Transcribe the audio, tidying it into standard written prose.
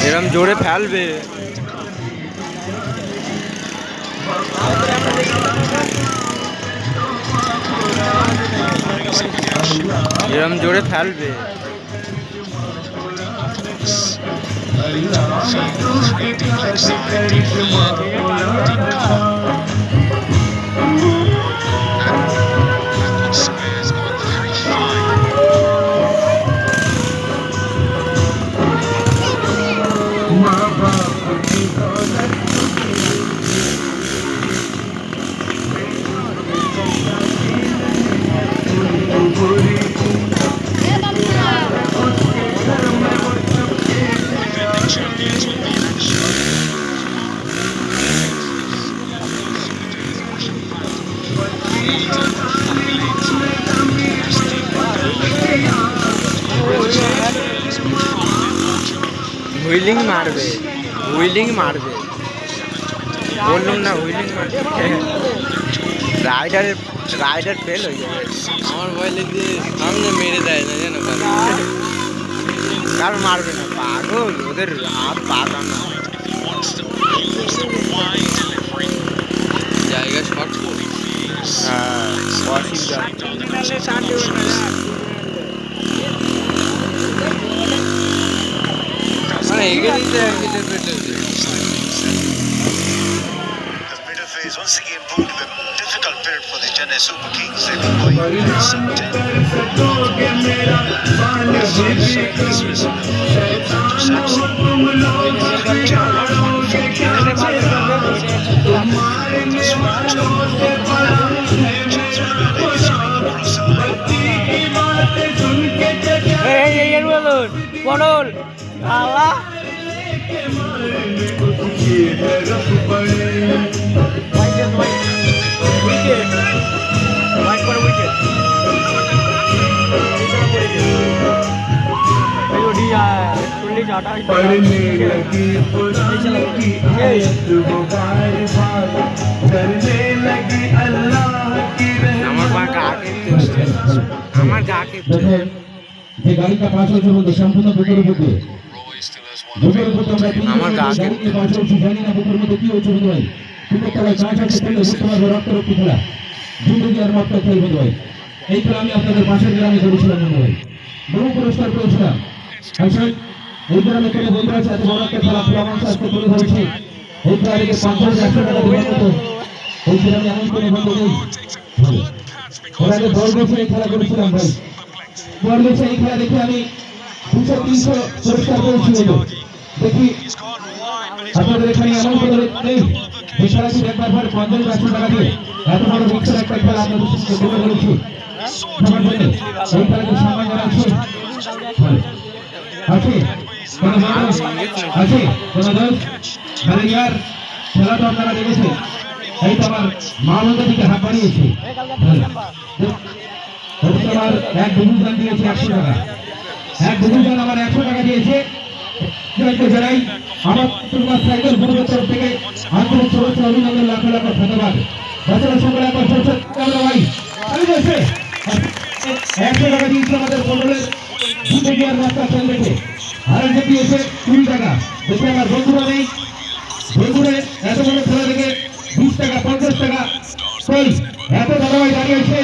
এরম জোরে ফেলবে, এরম জোরে ফেলবে। হুইলিং মারবে, হুইলিং মারবে, বললুম না হুইলিং মারবে। রাইডার রাইডার ফেল হয়ে যাবে। আমার ভয় লেগে সামনে মেরে দেয় না জানো, কারণ মারবে না, পাগল, ওদের হাত পাকা না। জায়গা শর্ট। হ্যাঁ, অসুবিধা। মানে এগিয়ে দিতে একদিকে পেটে Phase once again proved to be a difficult period for the Chennai Super Kings. They've been going some 10 পটল আল্লাহ पढ़ने लगी कुरान की आयत वो बार बार करने लगी अल्लाह की আমার গা কেঁপছে। যে গাড়িটা পাস হয়েছে বলতে সম্পূর্ণ বুকের উপর বুকের উপর আমরা আমার গা কেঁপছে। পাস হয়েছি, জানি না বুকের মধ্যে কি হয়েছে বন্ধু ভাই। বুকের তলায় কাঁচ আছে, খেলে বুঝতে পারবো রক্ত রক্তি খেলা, জিন্দগি আর মাত্র খেল বন্ধু ভাই। এই খেলা আমি আপনাদের পাশের গ্রামে করেছিলাম বন্ধু ভাই, বহু পুরস্কার পেয়েছিলাম। এই গ্রামে কোনো বন্ধু আছে এত বড় একটা খেলা ফ্লামান্স আজকে তুলে ধরেছে। এই খেলাটিকে ৫০০ টাকা দেওয়ার মতো এই গ্রামে এমন কোনো বন্ধু নেই। ওরা আগে বল গেছে এই খেলা করেছিলাম ভাই, বল গেছে এই খেলা দেখে আমি ২০০-৩০০ পুরস্কার পেয়েছি বন্ধু। দেখি আপনাদের এখানে এমন কোনো নেই এই খেলাটি একবার পর ৫০০ টাকা দিয়ে এত বড় বিখ্যাত একটা খেলা আপনাদের সঙ্গে তুলে ধরেছি। আমার জন্য এই খেলাকে সম্মান জানাচ্ছি। আছে আছে কোনো দোষ মানে ইয়ার খেলা তো আপনারা দেখেছেন। এই তো আমার মা বন্ধু দিকে হাত বাড়িয়েছে, আমার এক ডিভিশন দিয়েছে ১০০ টাকা, এক ডিভিশন আমার ১০০ টাকা দিয়েছে। জানাই আমার তোমার সাইকেল বন্ধুদের তরফ থেকে আন্তরিক শুভেচ্ছা অভিনন্দন, লাখ লাখ ধন্যবাদ। বছরের সকলে একবার ভাই আমি বলছে ১০০ টাকা দিয়েছে আমাদের বন্ধুদের দুটো গিয়ার রাস্তা চল দেখে, আর একটা দিয়েছে ২০ টাকা। দেখে আমার বন্ধুরা নেই, বন্ধুরা এত বড় খেলা দেখে ২০ টাকা ৫০ টাকা এত দাদা ভাই দাঁড়িয়েছে।